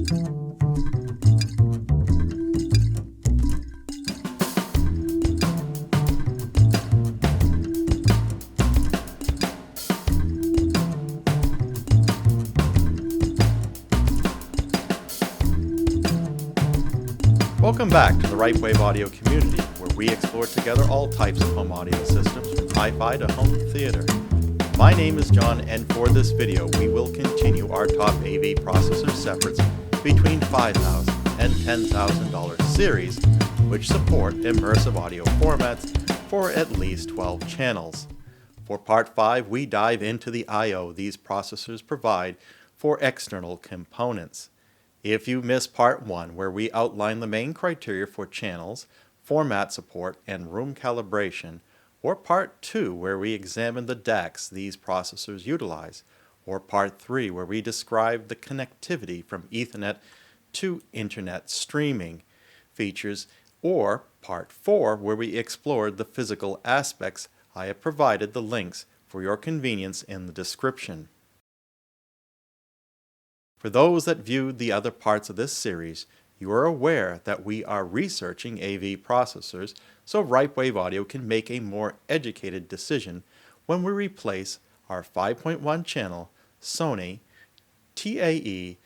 Welcome back to the Ripewave audio community, where we explore together all types of home audio systems, from hi-fi to home theater. My name is John, and for this video we will continue our top AV processor separates between $5,000 and $10,000 series, which support immersive audio formats for at least 12 channels. For part 5, we dive into the I/O these processors provide for external components. If you missed part 1, where we outline the main criteria for channels, format support, and room calibration, or part 2, where we examine the DACs these processors utilize, or part 3, where we describe the connectivity from Ethernet to Internet streaming features, or part 4, where we explored the physical aspects, I have provided the links for your convenience in the description. For those that viewed the other parts of this series, you are aware that we are researching AV processors so Ripewave Audio can make a more educated decision when we replace our 5.1 channel Sony TA-E9000ES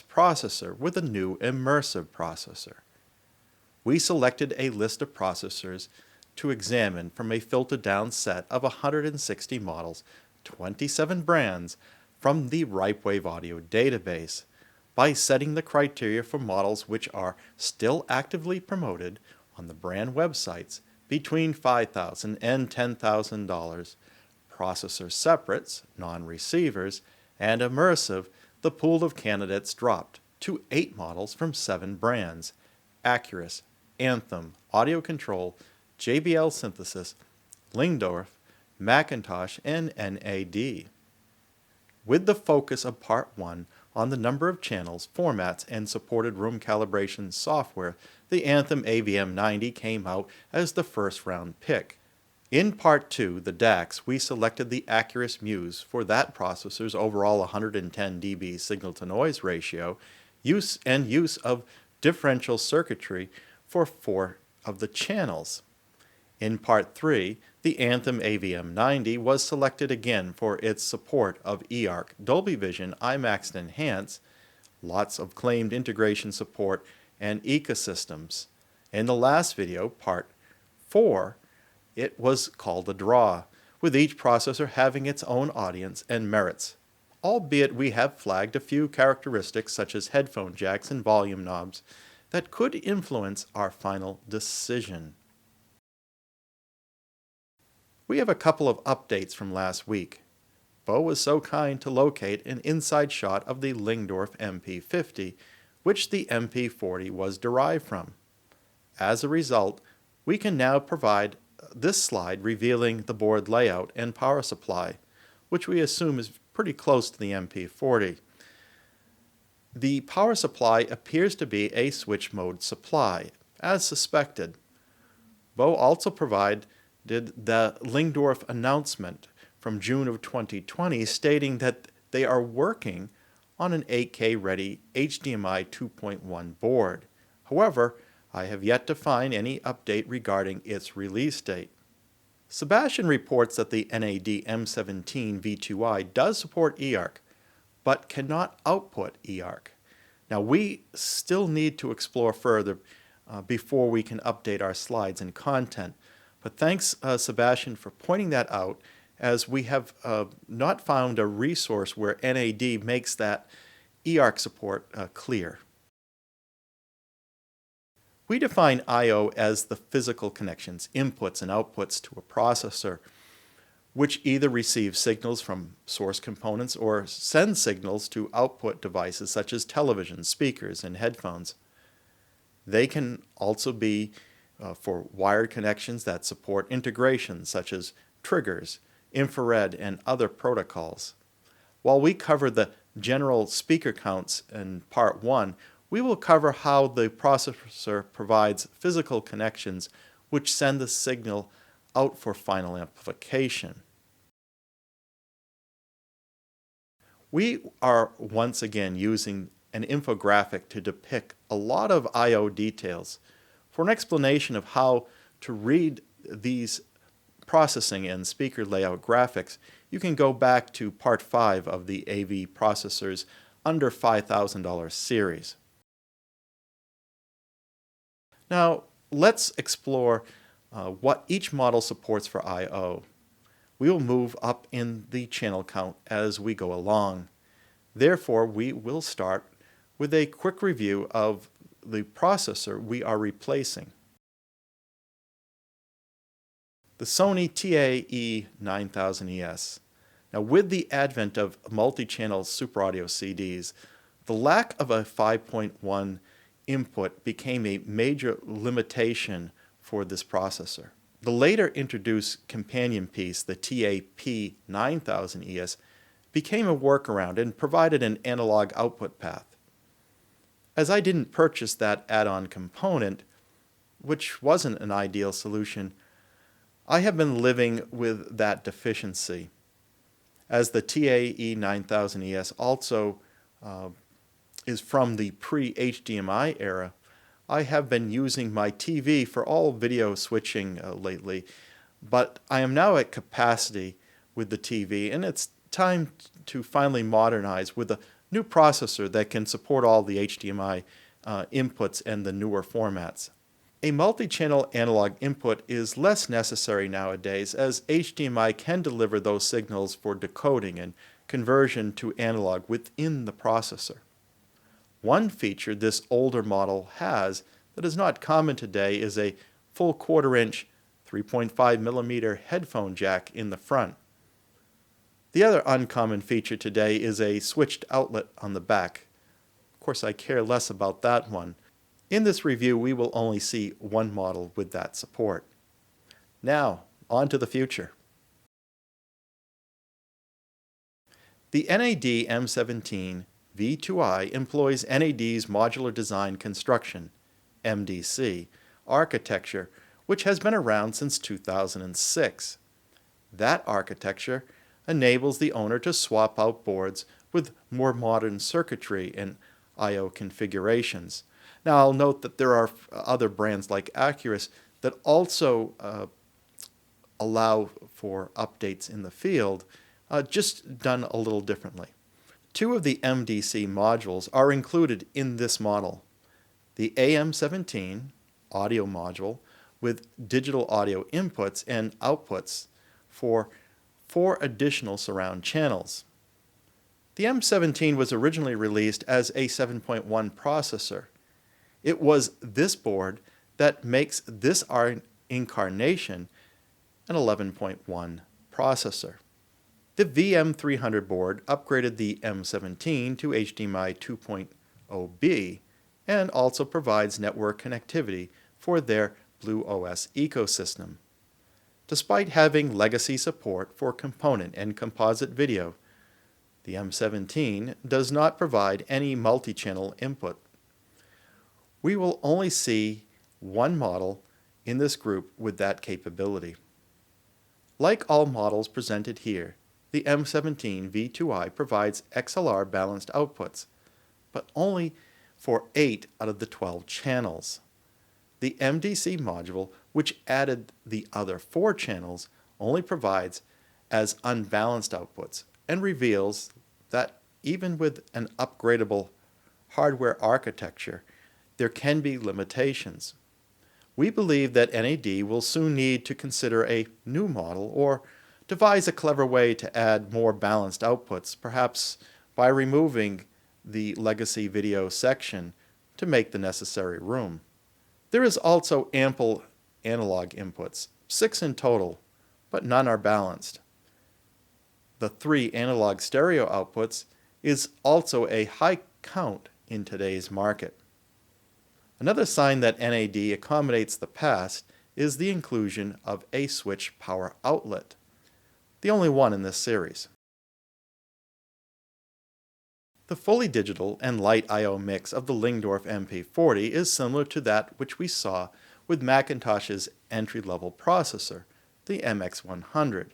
processor with a new Immersive processor. We selected a list of processors to examine from a filtered down set of 160 models, 27 brands, from the Ripewave Audio database by setting the criteria for models which are still actively promoted on the brand websites between $5,000 and $10,000, processor separates, non-receivers, and immersive. The pool of candidates dropped to 8 models from 7 brands: Acurus, Anthem, AudioControl, JBL Synthesis, Lygndorf, McIntosh, and NAD. With the focus of part 1 on the number of channels, formats, and supported room calibration software, the Anthem AVM 90 came out as the first round pick. In part 2, the DACs, we selected the Acurus Muse for that processor's overall 110 dB signal-to-noise ratio, use of differential circuitry for 4 of the channels. In part 3, the Anthem AVM 90 was selected again for its support of eARC, Dolby Vision, IMAX and Enhance, lots of claimed integration support, and ecosystems. In the last video, part 4, it was called a draw, with each processor having its own audience and merits, albeit we have flagged a few characteristics such as headphone jacks and volume knobs that could influence our final decision. We have a couple of updates from last week. Bo was so kind to locate an inside shot of the Lyngdorf MP-40, which the MP-40 was derived from. As a result, we can now provide this slide revealing the board layout and power supply, which we assume is pretty close to the MP-40. The power supply appears to be a switch mode supply, as suspected. Bo also provided the Lygndorf announcement from June of 2020 stating that they are working on an 8K ready HDMI 2.1 board. However, I have yet to find any update regarding its release date. Sebastian reports that the NAD M17v2i does support eARC, but cannot output eARC. Now, we still need to explore further before we can update our slides and content. But thanks, Sebastian, for pointing that out, as we have not found a resource where NAD makes that eARC support clear. We define I/O as the physical connections, inputs and outputs to a processor, which either receive signals from source components or send signals to output devices such as television, speakers, and headphones. They can also be for wired connections that support integration such as triggers, infrared, and other protocols. While we cover the general speaker counts in part 1, we will cover how the processor provides physical connections which send the signal out for final amplification. We are once again using an infographic to depict a lot of I/O details. For an explanation of how to read these processing and speaker layout graphics, you can go back to part 5 of the AV Processors under $5,000 series. Now, let's explore what each model supports for I/O. We will move up in the channel count as we go along. Therefore, we will start with a quick review of the processor we are replacing. The Sony TA-E9000ES. Now, with the advent of multi-channel Super Audio CDs, the lack of a 5.1 input became a major limitation for this processor. The later introduced companion piece, the TA-P9000ES, became a workaround and provided an analog output path. As I didn't purchase that add-on component, which wasn't an ideal solution, I have been living with that deficiency. As the TA-E9000ES also is from the pre-HDMI era, I have been using my TV for all video switching lately, but I am now at capacity with the TV, and it's time to finally modernize with a new processor that can support all the HDMI inputs and the newer formats. A multi-channel analog input is less necessary nowadays, as HDMI can deliver those signals for decoding and conversion to analog within the processor. One feature this older model has that is not common today is a full 1/4 inch 3.5mm headphone jack in the front. The other uncommon feature today is a switched outlet on the back. Of course, I care less about that one. In this review, we will only see one model with that support. Now, on to the future. The NAD M17v2i employs NAD's Modular Design Construction, MDC, architecture, which has been around since 2006. That architecture enables the owner to swap out boards with more modern circuitry and I/O configurations. Now, I'll note that there are other brands like Acurus that also allow for updates in the field, just done a little differently. 2 of the MDC modules are included in this model. The AM17 audio module with digital audio inputs and outputs for 4 additional surround channels. The M17 was originally released as a 7.1 processor. It was this board that makes this incarnation an 11.1 processor. The VM300 board upgraded the M17 to HDMI 2.0b and also provides network connectivity for their BlueOS ecosystem. Despite having legacy support for component and composite video, the M17 does not provide any multi-channel input. We will only see one model in this group with that capability. Like all models presented here, the M17v2i provides XLR balanced outputs, but only for 8 out of the 12 channels. The MDC module, which added the other 4 channels, only provides as unbalanced outputs and reveals that even with an upgradable hardware architecture, there can be limitations. We believe that NAD will soon need to consider a new model or devise a clever way to add more balanced outputs, perhaps by removing the legacy video section to make the necessary room. There is also ample analog inputs, 6 in total, but none are balanced. The 3 analog stereo outputs is also a high count in today's market. Another sign that NAD accommodates the past is the inclusion of a switch power outlet, the only one in this series. The fully digital and light I/O mix of the Lyngdorf MP-40 is similar to that which we saw with McIntosh's entry-level processor, the MX100.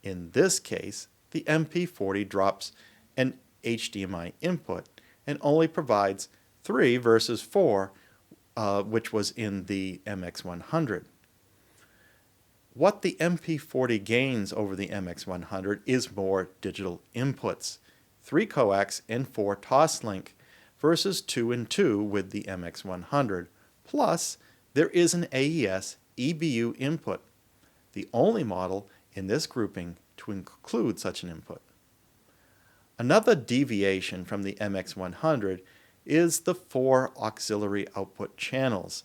In this case, the MP-40 drops an HDMI input and only provides 3 versus 4, which was in the MX100. What the MP-40 gains over the MX100 is more digital inputs, 3 coax and 4 toslink versus 2 and 2 with the MX100. Plus, there is an AES EBU input, the only model in this grouping to include such an input. Another deviation from the MX100 is the 4 auxiliary output channels.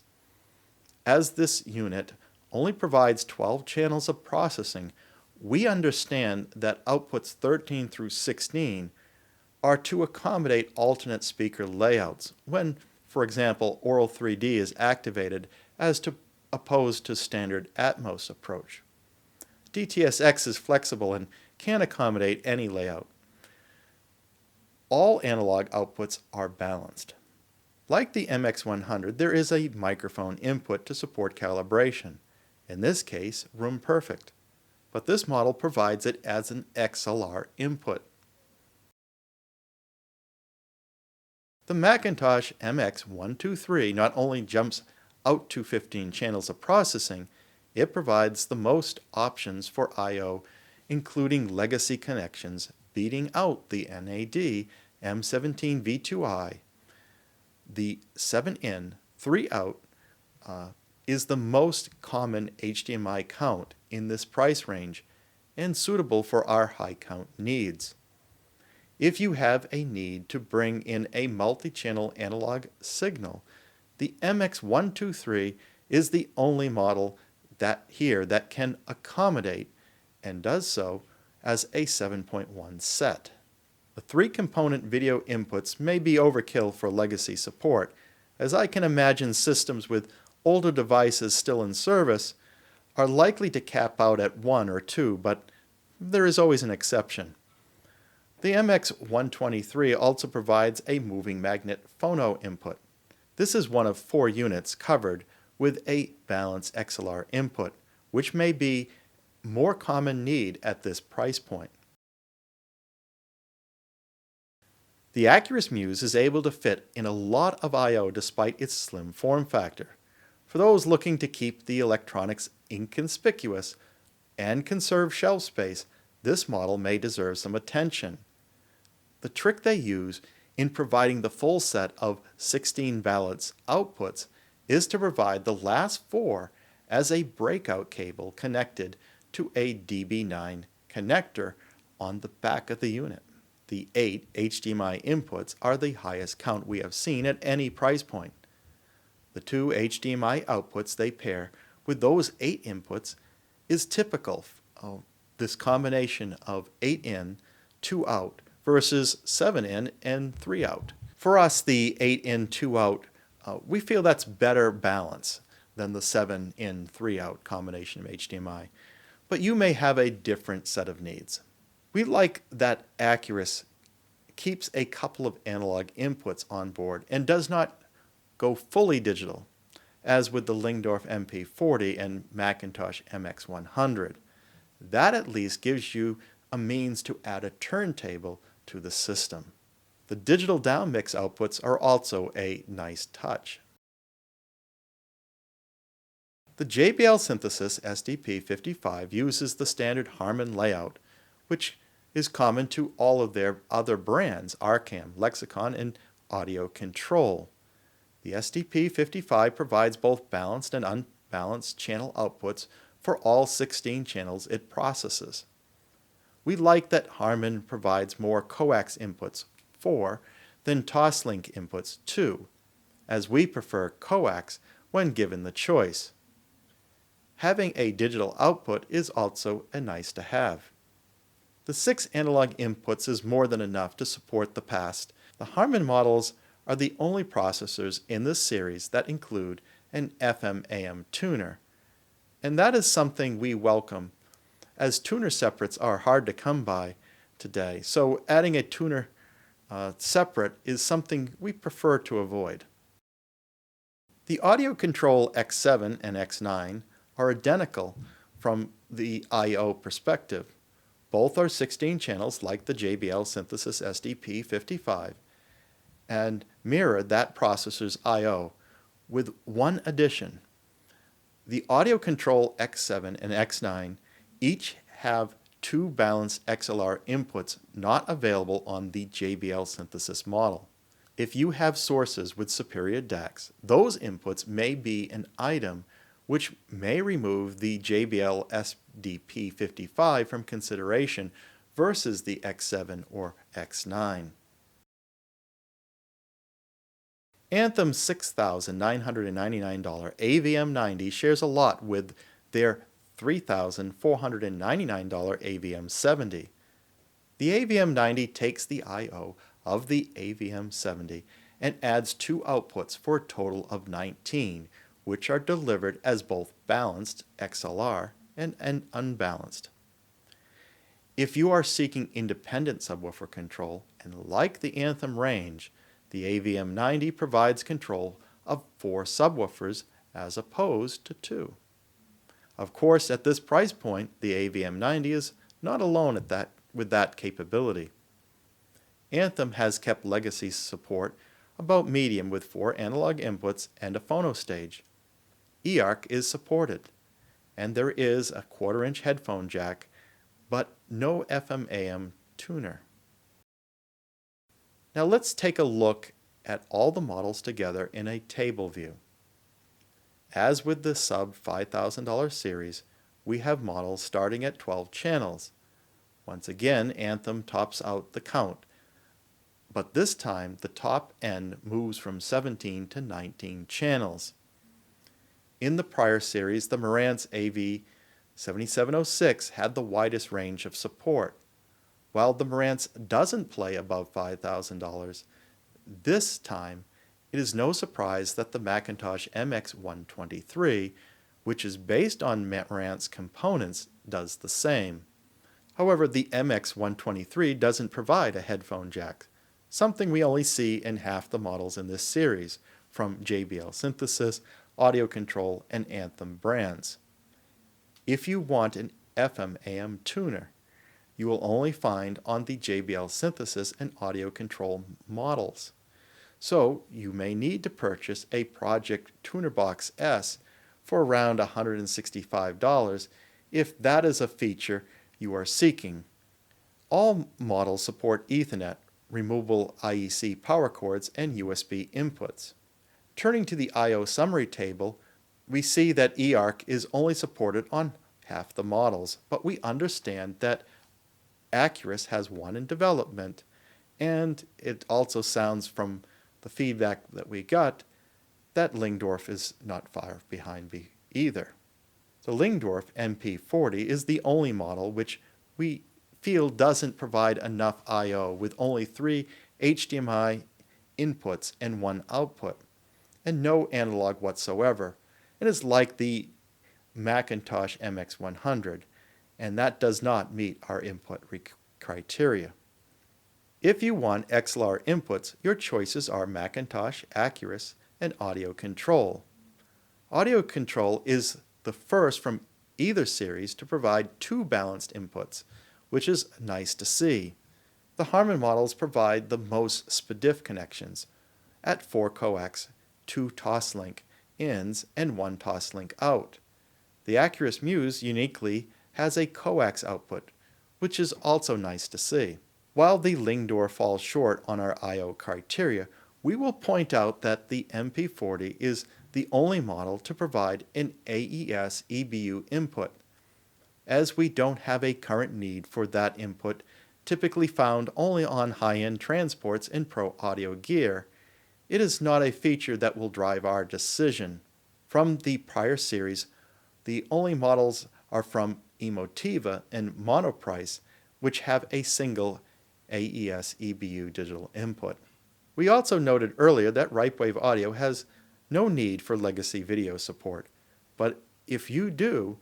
As this unit only provides 12 channels of processing, we understand that outputs 13 through 16 are to accommodate alternate speaker layouts when, for example, Auro-3d is activated as opposed to standard Atmos approach. DTS-X is flexible and can accommodate any layout. All analog outputs are balanced. Like the MX100, there is a microphone input to support calibration, in this case, room perfect, but this model provides it as an XLR input. The McIntosh MX123 not only jumps out to 15 channels of processing, it provides the most options for I/O, including legacy connections beating out the NAD M17v2i. The 7-in, 3-out is the most common HDMI count in this price range and suitable for our high count needs. If you have a need to bring in a multi-channel analog signal, the MX123 is the only model that can accommodate, and does so, as a 7.1 set. The 3-component video inputs may be overkill for legacy support, as I can imagine systems with older devices still in service are likely to cap out at 1 or 2, but there is always an exception. The MX123 also provides a moving magnet phono input. This is one of 4 units covered with a balanced XLR input, which may be more common need at this price point. The Acurus Muse is able to fit in a lot of I/O despite its slim form factor. For those looking to keep the electronics inconspicuous and conserve shelf space, this model may deserve some attention. The trick they use in providing the full set of 16 balanced outputs is to provide the last 4 as a breakout cable connected to a DB9 connector on the back of the unit. The 8 HDMI inputs are the highest count we have seen at any price point. The 2 HDMI outputs they pair with those 8 inputs is typical of this combination of 8-in, 2-out versus 7-in and 3-out. For us, the 8-in, 2-out, we feel that's better balance than the 7-in, 3-out combination of HDMI. But you may have a different set of needs. We like that Acurus keeps a couple of analog inputs on board and does not go fully digital, as with the Lyngdorf MP-40 and McIntosh MX100. That at least gives you a means to add a turntable to the system. The digital downmix outputs are also a nice touch. The JBL Synthesis SDP-55 uses the standard Harman layout, which is common to all of their other brands, Arcam, Lexicon, and AudioControl. The SDP-55 provides both balanced and unbalanced channel outputs for all 16 channels it processes. We like that Harman provides more coax inputs, 4, than toslink inputs, 2, as we prefer coax when given the choice. Having a digital output is also a nice to have. The 6 analog inputs is more than enough to support the past. The Harman models are the only processors in this series that include an FM AM tuner, and that is something we welcome, as tuner separates are hard to come by today, so adding a tuner separate is something we prefer to avoid. The AudioControl X7 and X9 are identical from the I/O perspective. Both are 16 channels like the JBL Synthesis SDP-55, and mirror that processor's I/O with one addition. The AudioControl X7 and X9 each have two balanced XLR inputs not available on the JBL Synthesis model. If you have sources with superior DACs, those inputs may be an item which may remove the JBL SDP-55 from consideration versus the X7 or X9. Anthem's $6,999 AVM90 shares a lot with their $3,499 AVM70. The AVM90 takes the I/O of the AVM70 and adds two outputs for a total of 19, which are delivered as both balanced XLR and unbalanced. If you are seeking independent subwoofer control and like the Anthem range, the AVM90 provides control of 4 subwoofers as opposed to 2. Of course, at this price point, the AVM90 is not alone with that capability. Anthem has kept legacy support about medium with 4 analog inputs and a phono stage. eARC is supported, and there is a 1/4-inch headphone jack, but no FM/AM tuner. Now let's take a look at all the models together in a table view. As with the sub $5,000 series, we have models starting at 12 channels. Once again, Anthem tops out the count, but this time the top end moves from 17 to 19 channels. In the prior series, the Marantz AV7706 had the widest range of support. While the Marantz doesn't play above $5,000, this time it is no surprise that the McIntosh MX123, which is based on Marantz components, does the same. However, the MX123 doesn't provide a headphone jack, something we only see in half the models in this series from JBL Synthesis, AudioControl, and Anthem brands. If you want an FM/AM tuner, you will only find on the JBL Synthesis and AudioControl models. So you may need to purchase a Project Tuner Box S for around $165 if that is a feature you are seeking. All models support Ethernet, removable IEC power cords, and USB inputs. Turning to the I/O summary table, we see that eARC is only supported on half the models, but we understand that Acurus has one in development, and it also sounds from the feedback that we got that Lygndorf is not far behind either. The Lyngdorf MP-40 is the only model which we feel doesn't provide enough I/O with only 3 HDMI inputs and 1 output, and no analog whatsoever. It is like the McIntosh MX100, and that does not meet our input criteria. If you want XLR inputs, your choices are McIntosh, Acurus, and AudioControl. AudioControl is the first from either series to provide 2 balanced inputs, which is nice to see. The Harman models provide the most SPDIF connections at 4 coax, 2 toslink ins, and 1 toslink out. The Acurus Muse uniquely has a coax output, which is also nice to see. While the Lygndorf falls short on our I/O criteria, we will point out that the MP-40 is the only model to provide an AES EBU input. As we don't have a current need for that input, typically found only on high-end transports and pro audio gear, it is not a feature that will drive our decision. From the prior series, the only models are from Emotiva and Monoprice, which have a single AES EBU digital input. We also noted earlier that Ripewave Audio has no need for legacy video support, but if you do,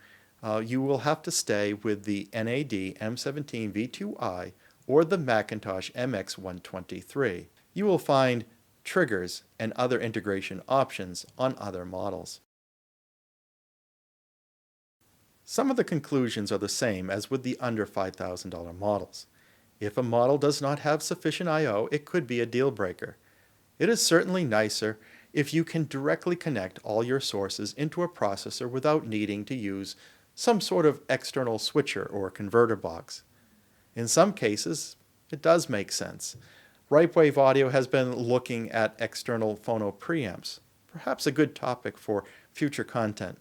you will have to stay with the NAD M17v2i or the McIntosh MX123. You will find triggers and other integration options on other models. Some of the conclusions are the same as with the under $5,000 models. If a model does not have sufficient I/O, it could be a deal breaker. It is certainly nicer if you can directly connect all your sources into a processor without needing to use some sort of external switcher or converter box. In some cases, it does make sense. Ripewave Audio has been looking at external phono preamps, perhaps a good topic for future content.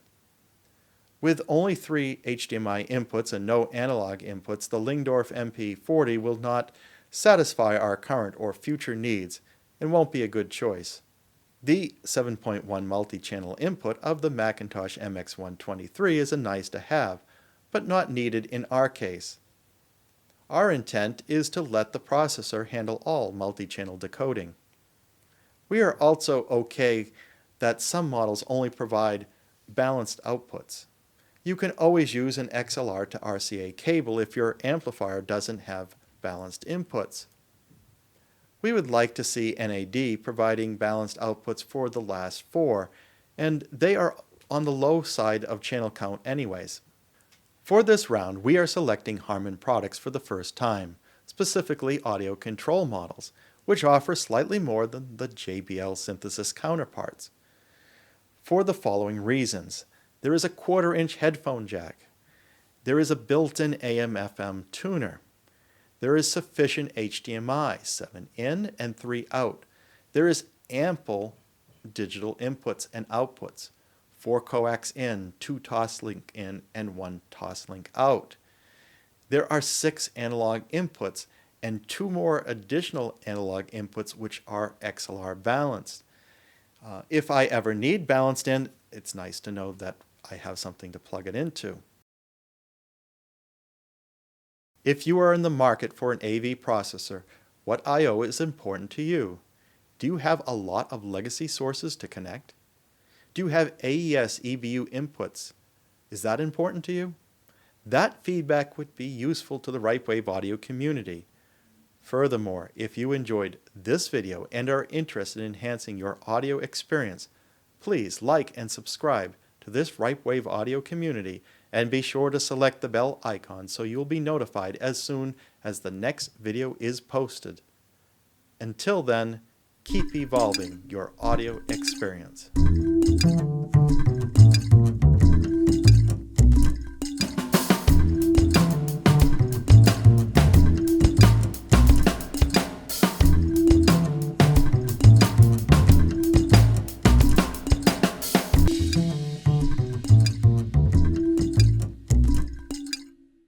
With only 3 HDMI inputs and no analog inputs, the Lyngdorf MP-40 will not satisfy our current or future needs and won't be a good choice. The 7.1 multi-channel input of the McIntosh MX123 is a nice to have, but not needed in our case. Our intent is to let the processor handle all multi-channel decoding. We are also okay that some models only provide balanced outputs. You can always use an XLR to RCA cable if your amplifier doesn't have balanced inputs. We would like to see NAD providing balanced outputs for the last 4, and they are on the low side of channel count anyways. For this round, we are selecting Harman products for the first time, specifically AudioControl models, which offer slightly more than the JBL Synthesis counterparts. For the following reasons: there is a 1/4-inch headphone jack, there is a built-in AM/FM tuner, there is sufficient HDMI, 7 in and 3 out. There is ample digital inputs and outputs, 4 coax in, 2 toslink in, and 1 toslink out. There are 6 analog inputs and 2 more additional analog inputs which are XLR balanced. If I ever need balanced in, it's nice to know that I have something to plug it into. If you are in the market for an AV processor, what I/O is important to you? Do you have a lot of legacy sources to connect? Do you have AES EBU inputs? Is that important to you? That feedback would be useful to the Ripewave Audio community. Furthermore, if you enjoyed this video and are interested in enhancing your audio experience, please like and subscribe to this Ripewave Audio community, and be sure to select the bell icon so you'll be notified as soon as the next video is posted. Until then, keep evolving your audio experience.